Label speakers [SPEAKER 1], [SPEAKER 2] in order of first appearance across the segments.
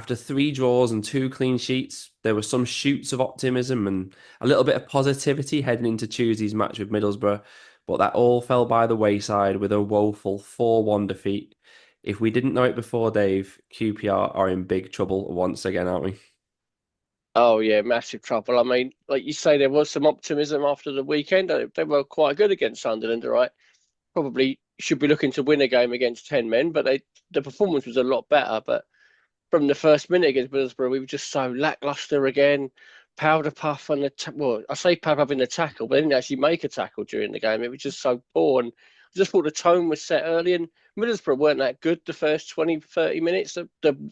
[SPEAKER 1] after 3 draws and 2 clean sheets, there were some shoots of optimism and a little bit of positivity heading into Tuesday's match with Middlesbrough, but that all fell by the wayside with a woeful 4-1 defeat. If we didn't know it before, Dave, QPR are in big trouble once again, aren't we?
[SPEAKER 2] Oh yeah, massive trouble. I mean, like you say, there was some optimism after the weekend. They were quite good against Sunderland, right? Probably should be looking to win a game against 10 men, but the performance was a lot better. But from the first minute against Middlesbrough, we were just so lackluster again. Powder puff on well, I say powder puff in the tackle, but they didn't actually make a tackle during the game. It was just so poor, and I just thought the tone was set early. And Middlesbrough weren't that good the first 20, 30 minutes. The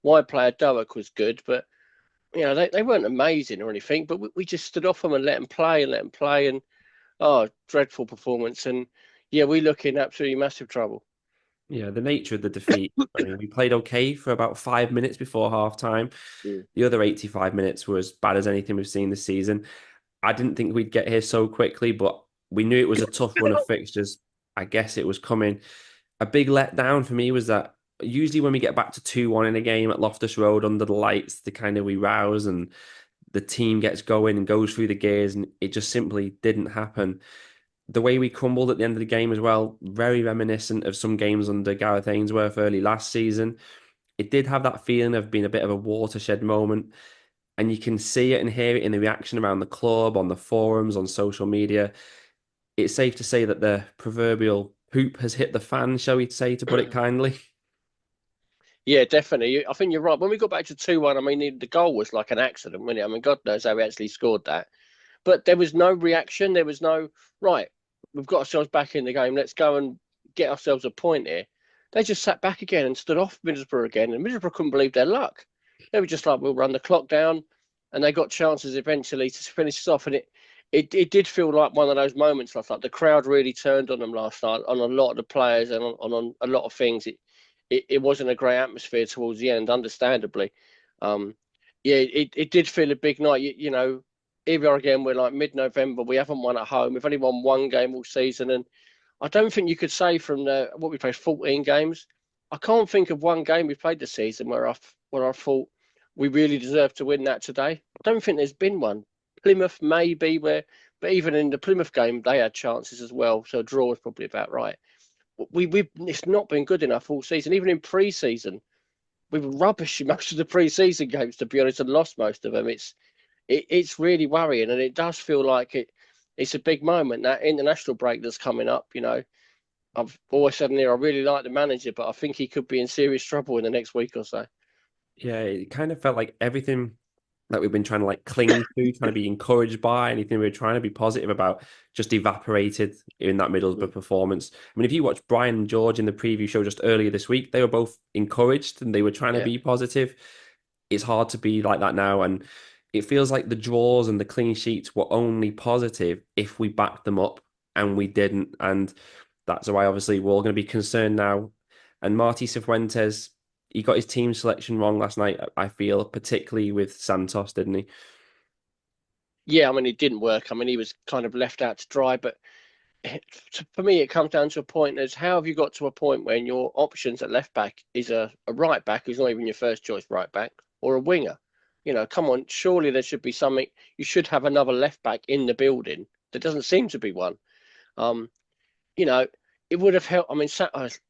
[SPEAKER 2] wide player Doak was good, but they weren't amazing or anything. But we just stood off them and let them play and let them play. And oh, dreadful performance. And yeah, we look in absolutely massive trouble.
[SPEAKER 1] Yeah, the nature of the defeat. I mean, we played okay for about 5 minutes before half time.
[SPEAKER 2] Mm.
[SPEAKER 1] The other 85 minutes were as bad as anything we've seen this season. I didn't think we'd get here so quickly, but we knew it was a tough run of fixtures. I guess it was coming. A big letdown for me was that usually when we get back to 2-1 in a game at Loftus Road under the lights, the kind of we rouse and the team gets going and goes through the gears, and it just simply didn't happen. The way we crumbled at the end of the game as well, very reminiscent of some games under Gareth Ainsworth early last season. It did have that feeling of being a bit of a watershed moment, and you can see it and hear it in the reaction around the club, on the forums, on social media. It's safe to say that the proverbial poop has hit the fan, shall we say, to put it kindly.
[SPEAKER 2] Yeah, definitely. I think you're right. When we got back to 2-1, I mean, the goal was like an accident, wasn't it? I mean, God knows how we actually scored that. But there was no reaction. There was no, right, we've got ourselves back in the game. Let's go and get ourselves a point here. They just sat back again and stood off Middlesbrough again. And Middlesbrough couldn't believe their luck. They were just like, we'll run the clock down. And they got chances eventually to finish this off. And it did feel like one of those moments last night. The crowd really turned on them last night, on a lot of the players and on a lot of things. It wasn't a great atmosphere towards the end, understandably. Um, yeah, it did feel a big night. Here we are again. We're like mid-November. We haven't won at home. We've only won one game all season, and I don't think you could say from the what we played 14 games. I can't think of one game we played this season where I thought we really deserved to win that today. I don't think there's been one. Plymouth maybe but even in the Plymouth game they had chances as well. So a draw is probably about right. We it's not been good enough all season. Even in pre-season, we were rubbish in most of the pre-season games, to be honest, and lost most of them. It's really worrying, and it does feel like it's a big moment. That international break that's coming up. I've always said in here I really like the manager, but I think he could be in serious trouble in the next week or so.
[SPEAKER 1] Yeah, it kind of felt like everything that we've been trying to like cling to, trying to be encouraged by, anything we were trying to be positive about, just evaporated in that Middlesbrough performance. I mean, if you watch Brian and George in the preview show just earlier this week, they were both encouraged and they were trying to
[SPEAKER 2] Yeah.
[SPEAKER 1] be positive. It's hard to be like that now. And it feels like the draws and the clean sheets were only positive if we backed them up, and we didn't. And that's why obviously we're all going to be concerned now. And Marty Cifuentes, he got his team selection wrong last night, I feel, particularly with Santos, didn't he?
[SPEAKER 2] Yeah, I mean, it didn't work. I mean, he was kind of left out to dry. But for me, it comes down to a point as how have you got to a point when your options at left back is a right back who's not even your first choice right back or a winger? Come on, surely there should be something. You should have another left back in the building. There doesn't seem to be one. Um, you know, it would have helped. I mean,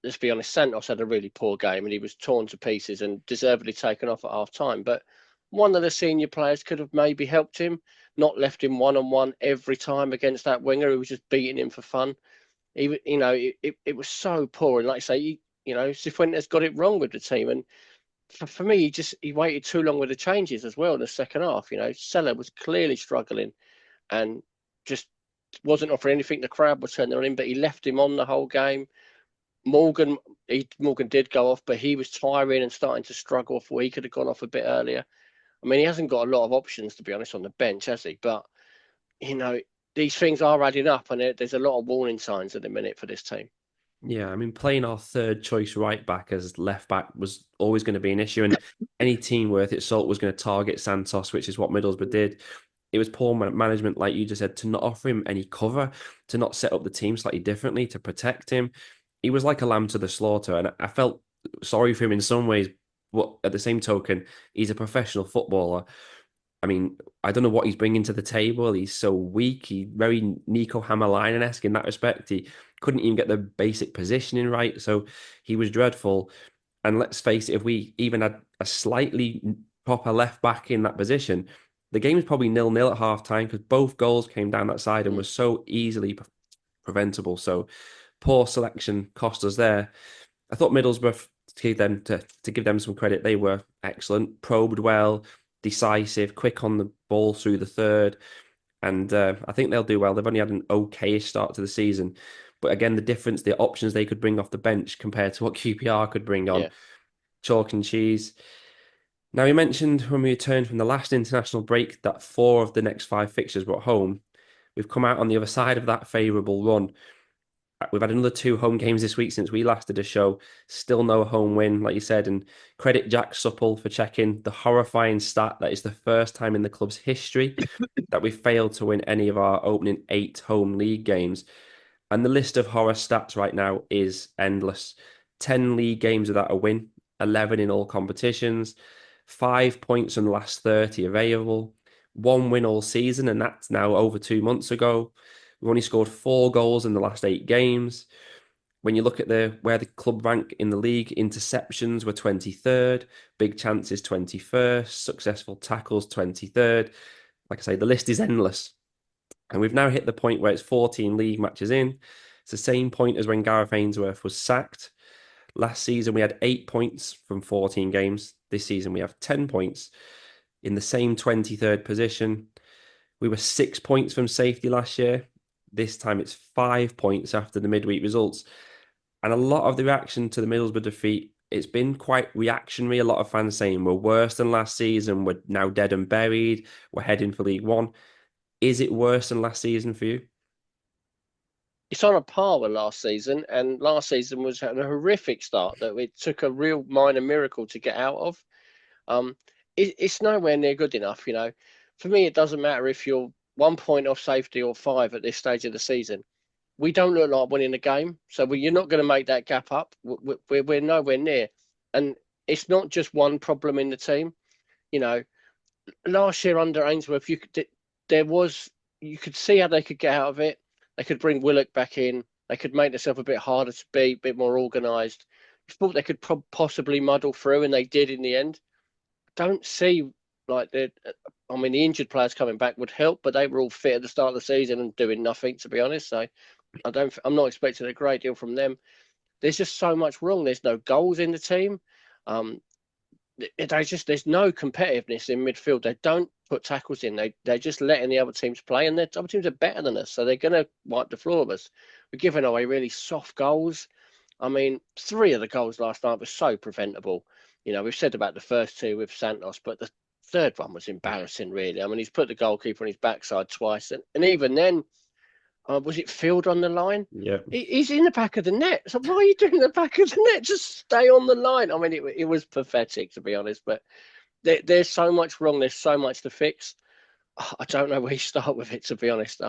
[SPEAKER 2] let's be honest, Santos had a really poor game and he was torn to pieces and deservedly taken off at half time. But one of the senior players could have maybe helped him, not left him one on one every time against that winger who was just beating him for fun. It was so poor. And like I say, Cifuentes got it wrong with the team. And for me, he waited too long with the changes as well in the second half. Seller was clearly struggling and just wasn't offering anything. The crowd was turning on him, but he left him on the whole game. Morgan did go off, but he was tiring and starting to struggle. For he could have gone off a bit earlier. I mean, he hasn't got a lot of options to be honest on the bench, has he? But you know, these things are adding up, and there's a lot of warning signs at the minute for this team.
[SPEAKER 1] Yeah, I mean, playing our third choice right back as left back was always going to be an issue, and any team worth its salt was going to target Santos, which is what Middlesbrough did. It was poor management, like you just said, to not offer him any cover, to not set up the team slightly differently, to protect him. He was like a lamb to the slaughter, and I felt sorry for him in some ways But at the same token, he's a professional footballer. I mean, I don't know what he's bringing to the table. He's so weak. He very Nico Hamalainen-esque in that respect. He couldn't even get the basic positioning right. So he was dreadful. And let's face it, if we even had a slightly proper left back in that position, the game was probably 0-0 at half time because both goals came down that side and
[SPEAKER 2] Mm.
[SPEAKER 1] were so easily preventable. So poor selection cost us there. I thought Middlesbrough, to give them some credit, they were excellent, probed well, decisive, quick on the ball through the third, and I think they'll do well. They've only had an okay start to the season, but again, the difference, the options they could bring off the bench compared to what QPR could bring on,
[SPEAKER 2] Yeah.
[SPEAKER 1] chalk and cheese. Now, we mentioned when we returned from the last international break that 4 of the next 5 fixtures were at home. We've come out on the other side of that favourable run. We've had another 2 home games this week since we last did a show. Still no home win, like you said. And credit Jack Supple for checking the horrifying stat that is the first time in the club's history that we failed to win any of our opening 8 home league games. And the list of horror stats right now is endless. 10 league games without a win, 11 in all competitions, 5 points from the last 30 available, 1 win all season, and that's now over 2 months ago. We've only scored 4 goals in the last 8 games. When you look at where the club rank in the league, interceptions were 23rd, big chances 21st, successful tackles 23rd. Like I say, the list is endless. And we've now hit the point where it's 14 league matches in. It's the same point as when Gareth Ainsworth was sacked. Last season, we had 8 points from 14 games. This season, we have 10 points in the same 23rd position. We were 6 points from safety last year. This time, it's 5 points after the midweek results. And a lot of the reaction to the Middlesbrough defeat, it's been quite reactionary. A lot of fans saying we're worse than last season. We're now dead and buried. We're heading for League One. Is it worse than last season for you?
[SPEAKER 2] It's on a par with last season, and last season was a horrific start that it took a real minor miracle to get out of. Um, it's nowhere near good enough, you know. For me, it doesn't matter if you're 1 point off safety or 5 at this stage of the season. We don't look like winning the game, so you're not going to make that gap up. We're nowhere near, and it's not just one problem in the team. You know, last year under Ainsworth, there was you could see how they could get out of it. They could bring Willock back in. They could make themselves a bit harder to beat, a bit more organised. You thought they could possibly muddle through, and they did in the end. Don't see like the. I mean, the injured players coming back would help, but they were all fit at the start of the season and doing nothing, to be honest. So I don't. I'm not expecting a great deal from them. There's just so much wrong. There's no goals in the team. Um, there's no competitiveness in midfield. They don't put tackles in. They're just letting the other teams play, and the other teams are better than us, so they're going to wipe the floor of us. We're giving away really soft goals. I mean, 3 of the goals last night were so preventable. You know, we've said about the first 2 with Santos, but the third one was embarrassing, really. I mean, he's put the goalkeeper on his backside twice, and even then, was it Field on the line?
[SPEAKER 1] Yeah.
[SPEAKER 2] He's in the back of the net. So why are you doing the back of the net? Just stay on the line. I mean, it was pathetic, to be honest. But there's so much wrong. There's so much to fix. I don't know where you start with it, to be honest.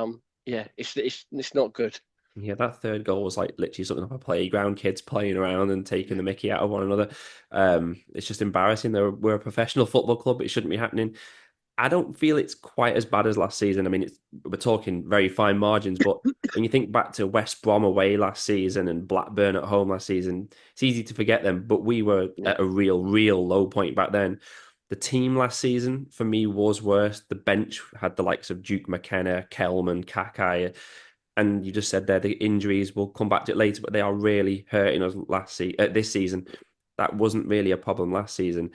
[SPEAKER 2] Yeah, it's not good.
[SPEAKER 1] Yeah, that third goal was like literally something off a playground, kids playing around and taking the mickey out of one another. It's just embarrassing. We're a professional football club. It shouldn't be happening. I don't feel it's quite as bad as last season. I mean, we're talking very fine margins, but when you think back to West Brom away last season and Blackburn at home last season, it's easy to forget them. But we were
[SPEAKER 2] Yeah,
[SPEAKER 1] at a real low point back then. The team last season for me was worse. The bench had the likes of Duke McKenna, Kelman, Kakai, and you just said there the injuries. We'll come back to it later, but they are really hurting us this season. That wasn't really a problem last season.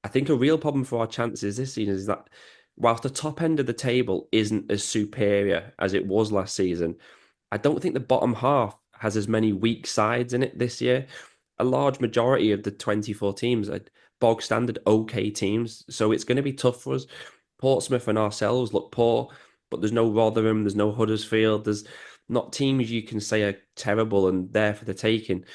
[SPEAKER 1] I think a real problem for our chances this season is that whilst the top end of the table isn't as superior as it was last season, I don't think the bottom half has as many weak sides in it this year. A large majority of the 24 teams are bog standard okay teams, so it's going to be tough for us. Portsmouth and ourselves look poor, but there's no Rotherham, there's no Huddersfield, there's not teams you can say are terrible and there for the taking.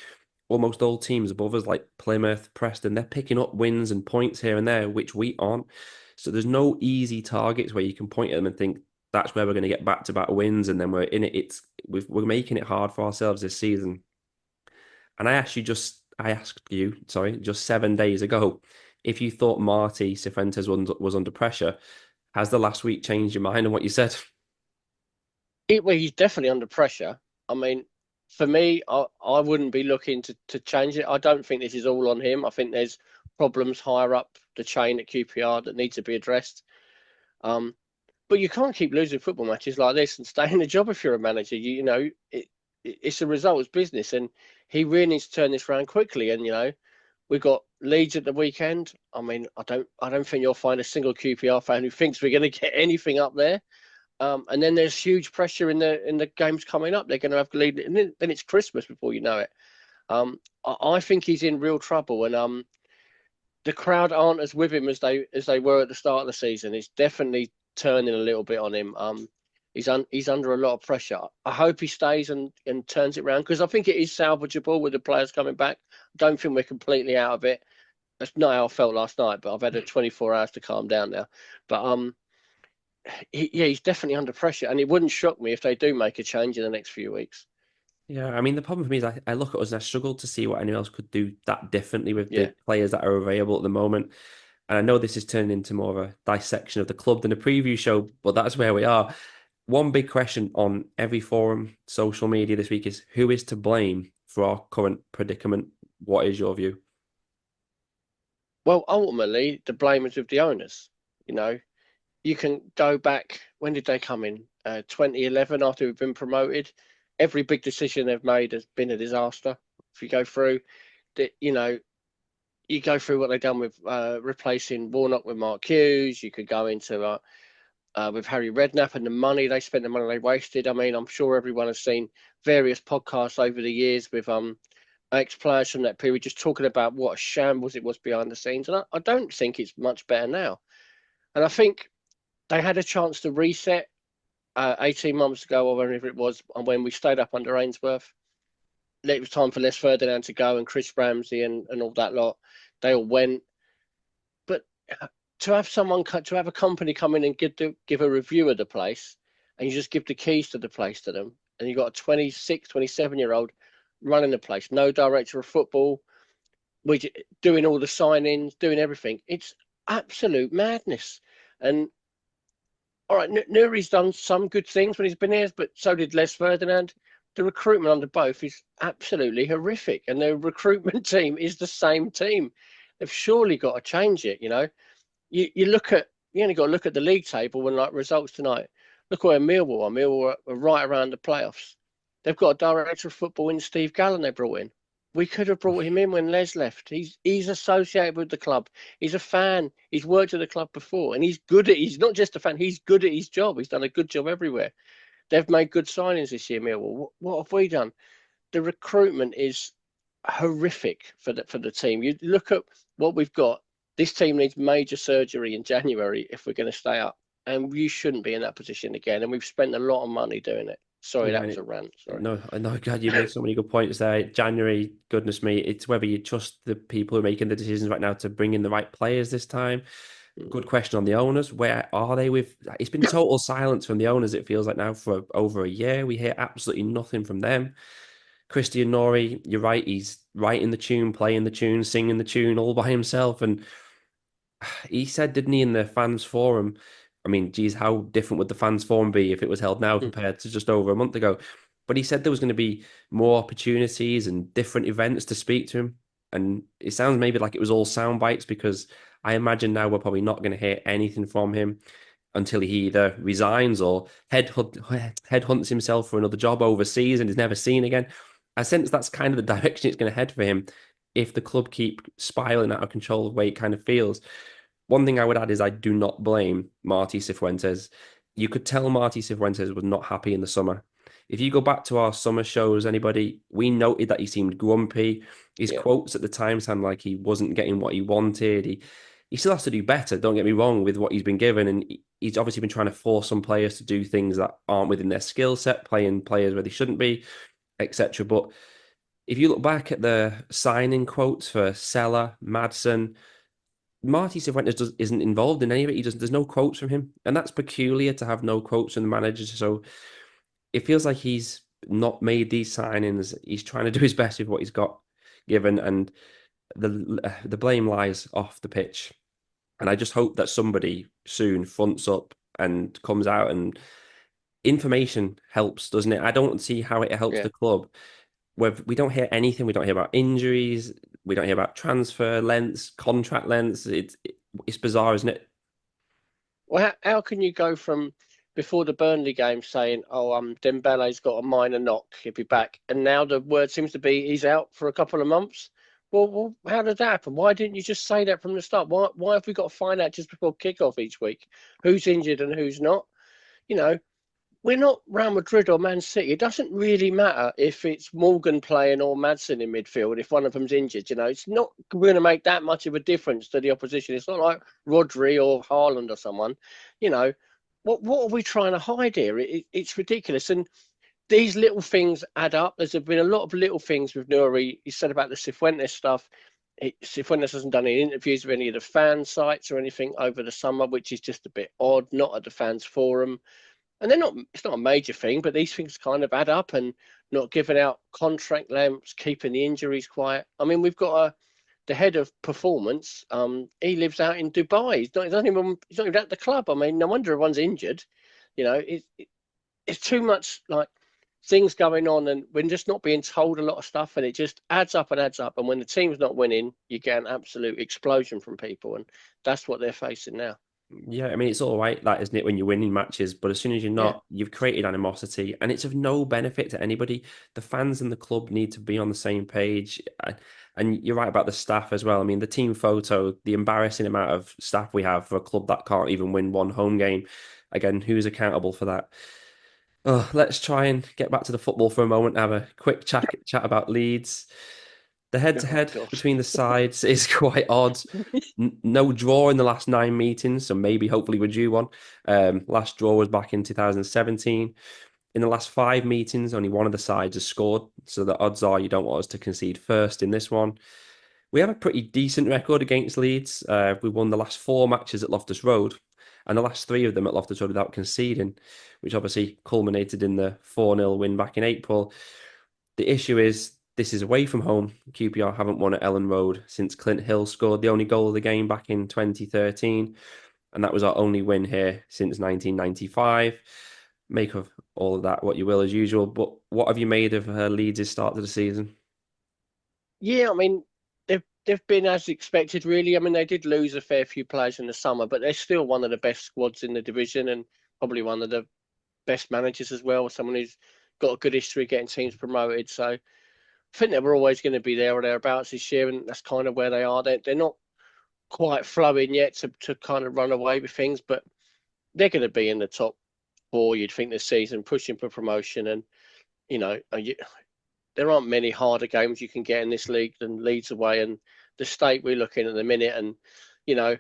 [SPEAKER 1] Almost all teams above us, like Plymouth, Preston, they're picking up wins and points here and there, which we aren't. So there's no easy targets where you can point at them and think that's where we're going to get back-to-back wins, and then we're in it. We're making it hard for ourselves this season. And I actually just I asked you, sorry, just 7 days ago, if you thought Marty Cifuentes was under pressure. Has the last week changed your mind on what you said?
[SPEAKER 2] Well, he's definitely under pressure. I mean, for me, I wouldn't be looking to change it. I don't think this is all on him. I think there's problems higher up the chain at QPR that need to be addressed. Um, but you can't keep losing football matches like this and stay in the job if you're a manager. It's a results business, and he really needs to turn this around quickly. And we've got Leeds at the weekend. I mean, I don't think you'll find a single QPR fan who thinks we're going to get anything up there. And then there's huge pressure in the games coming up. They're going to have to lead, and then it's Christmas before you know it. I think he's in real trouble, and the crowd aren't as with him as they were at the start of the season. It's definitely turning a little bit on him. He's under a lot of pressure. I hope he stays and turns it around, because I think it is salvageable with the players coming back. I don't think we're completely out of it. That's not how I felt last night, but I've had 24 hours to calm down now. But he's definitely under pressure, and it wouldn't shock me if they do make a change in the next few weeks.
[SPEAKER 1] Yeah, I mean, the problem for me is I look at us and I struggle to see what anyone else could do that differently with
[SPEAKER 2] Yeah.
[SPEAKER 1] the players that are available at the moment. And I know this is turning into more of a dissection of the club than a preview show, but that's where we are. One big question on every forum, social media this week is who is to blame for our current predicament? What is your view?
[SPEAKER 2] Well, ultimately, the blame is with the owners. You know, you can go back. When did they come in? 2011, after we've been promoted. Every big decision they've made has been a disaster. If you go through, you go through what they've done with replacing Warnock with Mark Hughes. You could go into with Harry Redknapp and the money they spent, the money they wasted. I mean, I'm sure everyone has seen various podcasts over the years with ex-players from that period just talking about what a shambles it was behind the scenes. And I don't think it's much better now. And I think they had a chance to reset 18 months ago or whenever it was, and when we stayed up under Ainsworth. It was time for Les Ferdinand to go and Chris Ramsey and all that lot. They all went. But to have a company come in and give a review of the place, and you just give the keys to the place to them, and you've got a 26, 27-year-old running the place, no director of football, we doing all the signings, doing everything. It's absolute madness. And all right, Nuri's done some good things when he's been here, but so did Les Ferdinand. The recruitment under both is absolutely horrific, and the recruitment team is the same team. They've surely got to change it. You only got to look at the league table and like results tonight. Look where Millwall are. Millwall are right around the playoffs. They've got a director of football in Steve Gallen they brought in. We could have brought him in when Les left. He's associated with the club. He's a fan. He's worked at the club before, and he's not just a fan. He's good at his job. He's done a good job everywhere. They've made good signings this year, Millwall. What have we done? The recruitment is horrific for the team. You look at what we've got. This team needs major surgery in January if we're going to stay up, and you shouldn't be in that position again. And we've spent a lot of money doing it. Sorry,
[SPEAKER 1] Yeah,
[SPEAKER 2] that was a rant. Sorry.
[SPEAKER 1] no, no, God, you made so many good points there. January, goodness me, it's whether you trust the people who are making the decisions right now to bring in the right players this time. Good question on the owners. Where are they with? It's been total silence from the owners, it feels like now, for over a year. We hear absolutely nothing from them. Christian Nori, you're right. He's writing the tune, playing the tune, singing the tune all by himself. And he said, didn't he, in the fans forum? I mean, geez, how different would the fans forum be if it was held now compared to just over a month ago? But he said there was going to be more opportunities and different events to speak to him. And it sounds maybe like it was all sound bites, because I imagine now we're probably not going to hear anything from him until he either resigns or headhunts himself for another job overseas and is never seen again. I sense that's kind of the direction it's going to head for him if the club keep spiraling out of control of the way it kind of feels. One thing I would add is I do not blame Marty Cifuentes. You could tell Marty Cifuentes was not happy in the summer. If you go back to our summer shows, anybody, we noted that he seemed grumpy. His
[SPEAKER 2] Yeah.
[SPEAKER 1] quotes at the time sounded like he wasn't getting what he wanted. He still has to do better, don't get me wrong, with what he's been given. And he's obviously been trying to force some players to do things that aren't within their skill set, playing players where they shouldn't be, etc. But if you look back at the signing quotes for Sella, Madsen, Marty Cifuentes isn't involved in any of it. There's no quotes from him, and that's peculiar to have no quotes from the managers. So it feels like he's not made these signings. He's trying to do his best with what he's got. given, and the blame lies off the pitch. And I just hope that somebody soon fronts up and comes out, and information helps, doesn't it? I don't see how it helps
[SPEAKER 2] Yeah.
[SPEAKER 1] the club. We don't hear anything. We don't hear about injuries. We don't hear about transfer lengths, contract lengths. It's bizarre, isn't it?
[SPEAKER 2] Well, how can you go from before the Burnley game saying, "Oh, Dembele's got a minor knock, he'll be back," and now the word seems to be he's out for a couple of months? Well, how did that happen? Why didn't you just say that from the start? Why have we got to find out just before kickoff each week who's injured and who's not? You know, we're not Real Madrid or Man City. It doesn't really matter if it's Morgan playing or Madsen in midfield if one of them's injured. It's not going to make that much of a difference to the opposition. It's not like Rodri or Haaland or someone. You know, what are we trying to hide here? It's ridiculous. And these little things add up. There's been a lot of little things with Nuri. He said about the Cifuentes stuff. Cifuentes hasn't done any interviews with any of the fan sites or anything over the summer, which is just a bit odd. Not at the fans forum, and they're not. It's not a major thing, but these things kind of add up. And not giving out contract lengths, keeping the injuries quiet. I mean, we've got the head of performance. He lives out in Dubai. He's not even at the club. I mean, no wonder everyone's injured. It's too much like things going on, and we're just not being told a lot of stuff, and it just adds up and adds up. And when the team's not winning, you get an absolute explosion from people, and that's what they're facing now.
[SPEAKER 1] Yeah, I mean, it's all right, that isn't it, when you're winning matches, but as soon as you're
[SPEAKER 2] Yeah,
[SPEAKER 1] not, you've created animosity, and it's of no benefit to anybody. The fans and the club need to be on the same page. And you're right about the staff as well. I mean, the team photo, the embarrassing amount of staff we have for a club that can't even win one home game. Again, who's accountable for that? Oh, let's try and get back to the football for a moment, have a quick chat about Leeds. The
[SPEAKER 2] oh
[SPEAKER 1] head-to-head
[SPEAKER 2] god.
[SPEAKER 1] between the sides is quite odd. No draw in the last 9 meetings, so maybe hopefully we're due one. Last draw was back in 2017. In the last 5 meetings, only one of the sides has scored, so the odds are you don't want us to concede first in this one. We have a pretty decent record against Leeds. We won the last 4 matches at Loftus Road, and the last 3 of them at Loftus Road without conceding, which obviously culminated in the 4-0 win back in April. The issue is this is away from home. QPR haven't won at Elland Road since Clint Hill scored the only goal of the game back in 2013, and that was our only win here since 1995. Make of all of that what you will, as usual. But what have you made of Leeds' start to the season?
[SPEAKER 2] Yeah, I mean, they've been as expected, really. I mean, they did lose a fair few players in the summer, but they're still one of the best squads in the division, and probably one of the best managers as well. Someone who's got a good history getting teams promoted. So I think they were always going to be there or thereabouts this year, and that's kind of where they are. They're not quite flowing yet to kind of run away with things, but they're going to be in the top four, you'd think, this season, pushing for promotion. And you know, there aren't many harder games you can get in this league than Leeds away and the state we're looking at the minute. And you know,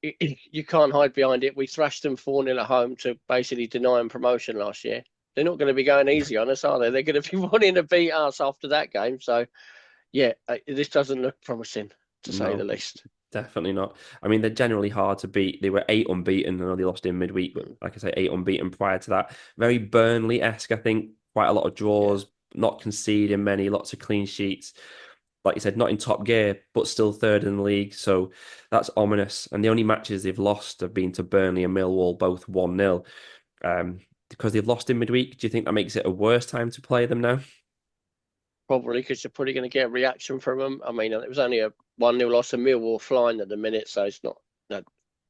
[SPEAKER 2] you can't hide behind it. We thrashed them 4-0 at home to basically deny them promotion last year. They're not going to be going easy on us, are they? They're going to be wanting to beat us after that game. So yeah, this doesn't look promising, to say the
[SPEAKER 1] No,
[SPEAKER 2] least.
[SPEAKER 1] definitely not. I mean, they're generally hard to beat. They were 8 unbeaten. I know they lost in midweek, but
[SPEAKER 2] Mm,
[SPEAKER 1] like I say, 8 unbeaten prior to that. Very Burnley-esque, I think. Quite a lot of
[SPEAKER 2] yeah,
[SPEAKER 1] draws, not conceding many, lots of clean sheets. Like you said, not in top gear, but still third in the league. So that's ominous. And the only matches they've lost have been to Burnley and Millwall, both 1-0. Because they've lost in midweek, do you think that makes it a worse time to play them now?
[SPEAKER 2] probably because you're probably going to get a reaction from them. I mean, it was only a 1-0 loss, and Millwall flying at the minute, so it's not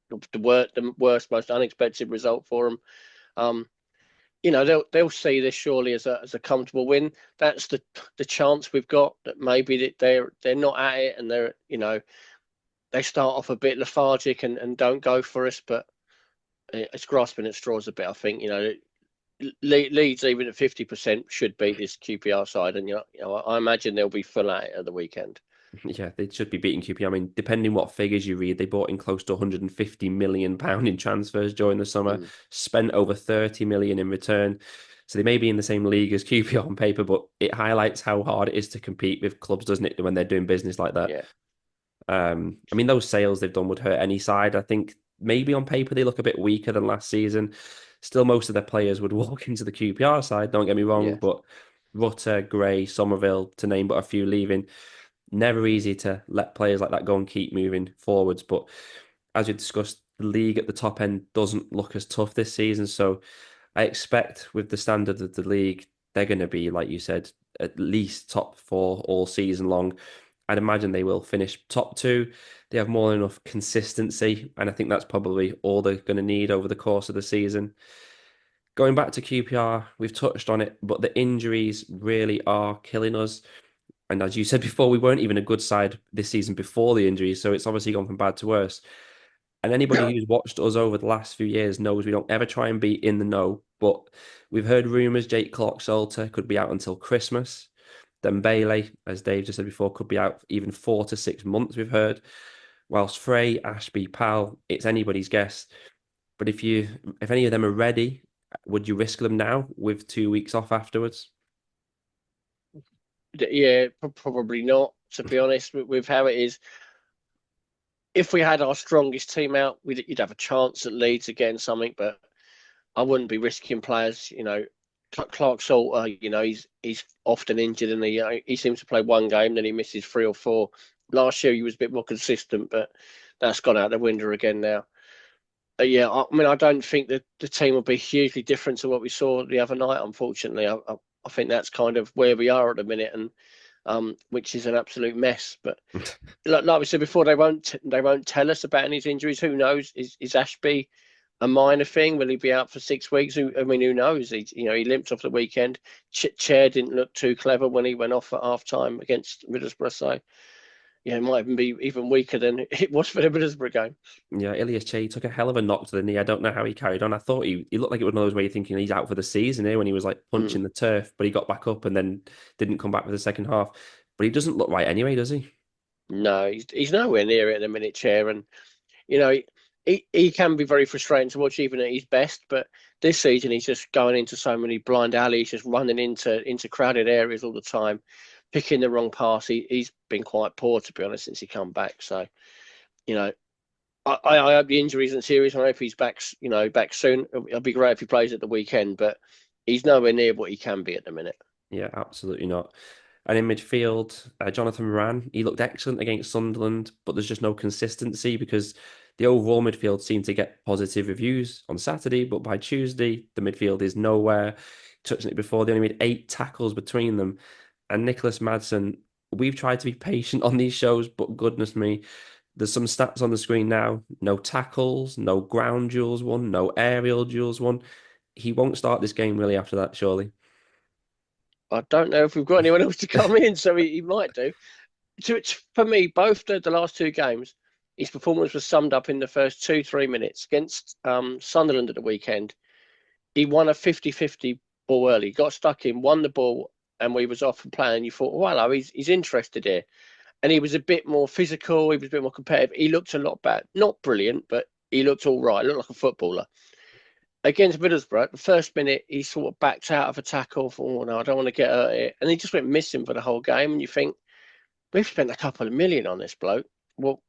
[SPEAKER 2] the worst, most unexpected result for them. Um, you know, they'll see this surely as a comfortable win. That's the chance we've got, that maybe that they're not at it, and they start off a bit lethargic and don't go for us. But it's grasping at straws a bit. I think Leeds, even at 50%, should beat this QPR side, and I imagine they'll be full at it at the weekend.
[SPEAKER 1] Yeah, they should be beating QPR. I mean, depending what figures you read, they bought in close to £150 million in transfers during the summer,
[SPEAKER 2] Mm,
[SPEAKER 1] spent over 30 million in return. So they may be in the same league as QPR on paper, but it highlights how hard it is to compete with clubs, doesn't it, when they're doing business like that?
[SPEAKER 2] yeah,
[SPEAKER 1] I mean, those sales they've done would hurt any side. I think maybe on paper they look a bit weaker than last season. Still, most of their players would walk into the QPR side, don't get me wrong,
[SPEAKER 2] yeah,
[SPEAKER 1] but Rutter, Gray, Somerville, to name but a few leaving. never easy to let players like that go and keep moving forwards. But as we discussed, the league at the top end doesn't look as tough this season. So I expect with the standard of the league, they're going to be, like you said, at least top four all season long. I'd imagine they will finish top two. They have more than enough consistency, and I think that's probably all they're going to need over the course of the season. Going back to QPR, we've touched on it, but the injuries really are killing us. And as you said before, we weren't even a good side this season before the injuries, so it's obviously gone from bad to worse. And anybody who's watched us over the last few years knows we don't ever try and be in the know. But we've heard rumours Jake Clark-Salter could be out until Christmas. Then Bailey, as Dave just said before, could be out even 4 to 6 months, we've heard. Whilst Frey, Ashby, Powell, it's anybody's guess. But if any of them are ready, would you risk them now with 2 weeks off afterwards?
[SPEAKER 2] Yeah, probably not. To be honest, with how it is, if we had our strongest team out, you'd have a chance at Leeds again, something. But I wouldn't be risking players. Clark Salter, he's often injured, and he seems to play one game, then he misses 3 or 4. Last year he was a bit more consistent, but that's gone out the window again now. Yeah, I mean, I don't think that the team will be hugely different to what we saw the other night. Unfortunately, I think that's kind of where we are at the minute, and which is an absolute mess. But like we said before, they won't tell us about any injuries. Who knows? Is Ashby a minor thing? Will he be out for 6 weeks? Who knows? He limped off the weekend. Chair didn't look too clever when he went off at half time against Middlesbrough. So yeah, it might even be even weaker than it was for the Middlesbrough game.
[SPEAKER 1] Yeah, Ilias Che took a hell of a knock to the knee. I don't know how he carried on. I thought he looked like it was one of those where you're thinking he's out for the season here when he was like
[SPEAKER 2] Mm.
[SPEAKER 1] punching the turf, but he got back up and then didn't come back for the second half. But he doesn't look right anyway, does he?
[SPEAKER 2] No, he's nowhere near it at the minute, Chair, and you know he can be very frustrating to watch even at his best. But this season he's just going into so many blind alleys, just running into crowded areas all the time, picking the wrong pass. He's been quite poor, to be honest, since he come back. So you know. I hope the injury isn't serious. I hope he's back, back soon. It'll be great if he plays at the weekend, but he's nowhere near what he can be at the minute.
[SPEAKER 1] Yeah, absolutely not. And in midfield, Jonathan Moran, he looked excellent against Sunderland, but there's just no consistency because the overall midfield seemed to get positive reviews on Saturday, but by Tuesday, the midfield is nowhere. Touching it before, they only made 8 tackles between them. And Nicholas Madsen, we've tried to be patient on these shows, but goodness me, there's some stats on the screen now. No tackles, no ground duels won, no aerial duels won. He won't start this game really after that, surely.
[SPEAKER 2] I don't know if we've got anyone else to come in, so he might do. For me, both the last 2 games, his performance was summed up in the first 2, 3 minutes against Sunderland at the weekend. He won a 50-50 ball early, got stuck in, won the ball, and we was off and playing. You thought, well, hello, he's interested here. And he was a bit more physical. He was a bit more competitive. He looked a lot better. Not brilliant, but he looked all right. He looked like a footballer. Against Middlesbrough, the first minute, he sort of backed out of a tackle. For, oh, no, I don't want to get hurt here. And he just went missing for the whole game. And you think, we've spent a couple of million on this bloke. Well,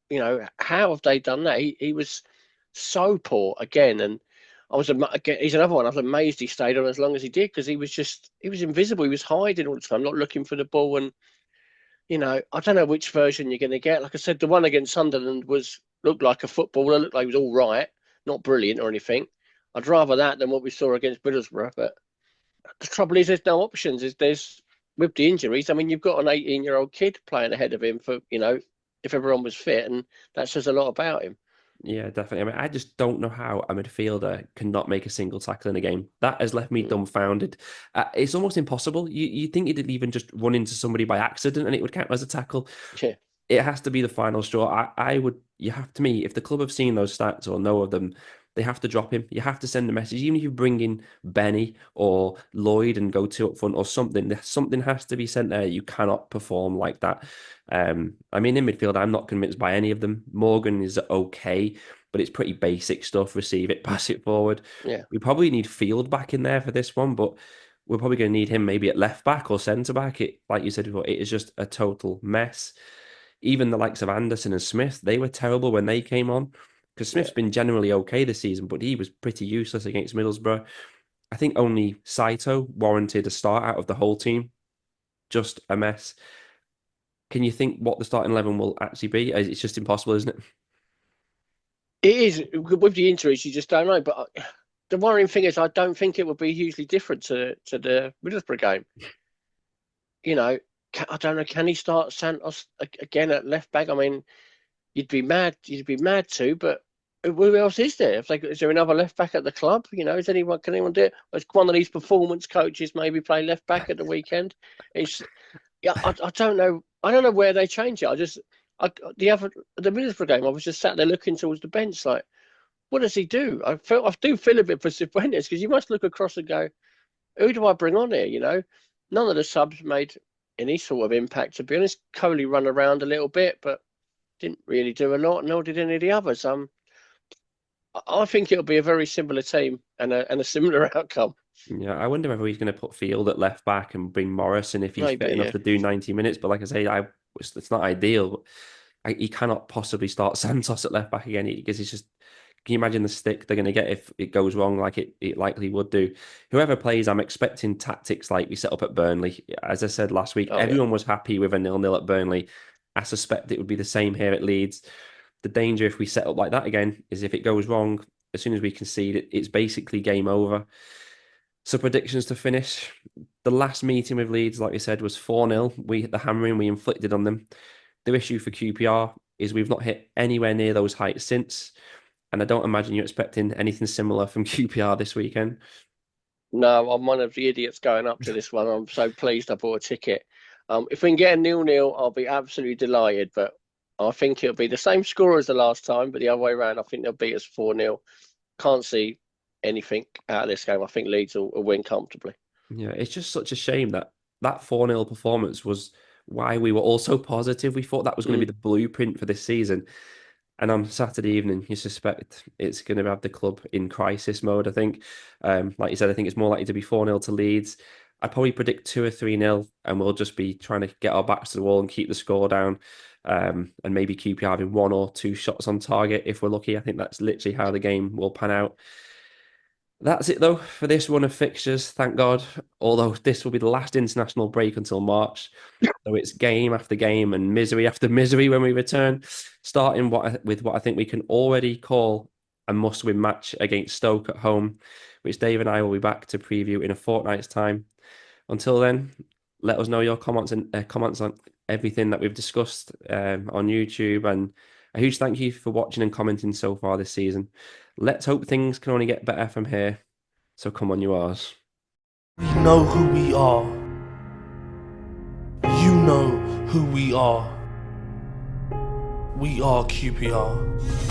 [SPEAKER 2] how have they done that? He was so poor again. And again, he's another one. I was amazed he stayed on as long as he did because he was invisible. He was hiding all the time, not looking for the ball. And I don't know which version you're going to get. Like I said, the one against Sunderland looked like a footballer, looked like he was all right, not brilliant or anything. I'd rather that than what we saw against Middlesbrough. But the trouble is, there's no options. There's with the injuries. I mean, you've got an 18-year-old kid playing ahead of him for if everyone was fit, and that says a lot about him.
[SPEAKER 1] Yeah, definitely. I mean, I just don't know how a midfielder cannot make a single tackle in a game. That has left me
[SPEAKER 2] Mm.
[SPEAKER 1] dumbfounded. It's almost impossible. You think he'd even just run into somebody by accident and it would count as a tackle.
[SPEAKER 2] Yeah,
[SPEAKER 1] It has to be the final straw. I would, you have to me, if the club have seen those stats or know of them, they have to drop him. You have to send a message, even if you bring in Benny or Lloyd and go two up front or something. Something has to be sent there. You cannot perform like that. I mean, in midfield, I'm not convinced by any of them. Morgan is okay, but it's pretty basic stuff. Receive it, pass it forward.
[SPEAKER 2] yeah,
[SPEAKER 1] We probably need Field back in there for this one, but we're probably going to need him maybe at left back or centre back. It, like you said before, it is just a total mess. Even the likes of Anderson and Smith, they were terrible when they came on. Because
[SPEAKER 2] yeah.
[SPEAKER 1] Smith's been generally okay this season, but he was pretty useless against Middlesbrough. I think only Saito warranted a start out of the whole team. Just a mess. can you think what the starting 11 will actually be? It's just impossible, isn't it?
[SPEAKER 2] It is with the injuries, you just don't know. But the worrying thing is, I don't think it will be hugely different to the Middlesbrough game. You know, I don't know. Can he start Santos again at left back? I mean, you'd be mad. You'd be mad too. But who else is there? Is there another left back at the club? You know, is anyone? Can anyone do it? Is one of these performance coaches maybe play left back at the weekend? It's yeah. I don't know. I don't know where they change it. The Middlesbrough game. I was just sat there looking towards the bench, like, what does he do? I do feel a bit for Cifuentes because you must look across and go, who do I bring on here? You know, none of the subs made any sort of impact. To be honest, Coley run around a little bit, but didn't really do a lot. Nor did any of the others. I think it'll be a very similar team and a similar outcome.
[SPEAKER 1] Yeah, I wonder whether he's going to put Field at left back and bring Morrison if he's
[SPEAKER 2] Maybe,
[SPEAKER 1] fit enough
[SPEAKER 2] yeah.
[SPEAKER 1] to do 90 minutes. But like I say, it's not ideal. He cannot possibly start Santos at left back again because he's just. Can you imagine the stick they're going to get if it goes wrong like it likely would do? Whoever plays, I'm expecting tactics like we set up at Burnley. As I said last week,
[SPEAKER 2] Oh yeah.
[SPEAKER 1] everyone was happy with a 0-0 at Burnley. I suspect it would be the same here at Leeds. The danger if we set up like that again is if it goes wrong, as soon as we concede it, it's basically game over. So predictions to finish. The last meeting with Leeds, like I said, was 4-0. We hit the hammering we inflicted on them. The issue for QPR is we've not hit anywhere near those heights since. And I don't imagine you're expecting anything similar from QPR this weekend.
[SPEAKER 2] No, I'm one of the idiots going up to this one. I'm so pleased I bought a ticket. If we can get a 0-0, I'll be absolutely delighted. But I think it'll be the same score as the last time, but the other way around. I think they'll beat us 4-0. Can't see anything out of this game. I think Leeds will win comfortably.
[SPEAKER 1] Yeah, it's just such a shame that that 4-0 performance was why we were all so positive. We thought that was going to
[SPEAKER 2] Mm.
[SPEAKER 1] be the blueprint for this season. And on Saturday evening, you suspect it's going to have the club in crisis mode, I think. Like you said, I think it's more likely to be 4-0 to Leeds. I'd probably predict 2 or 3-0, and we'll just be trying to get our backs to the wall and keep the score down. And maybe QPR having 1 or 2 shots on target if we're lucky. I think that's literally how the game will pan out. That's it, though, for this run of fixtures, thank God. Although this will be the last international break until March. So it's game after game and misery after misery when we return, starting with what I think we can already call a must-win match against Stoke at home, which Dave and I will be back to preview in a fortnight's time. Until then, let us know your comments and comments on everything that we've discussed on YouTube, and a huge thank you for watching and commenting so far this season. Let's hope things can only get better from here. So come on, you R's.
[SPEAKER 3] We know who we are. You know who we are. We are QPR.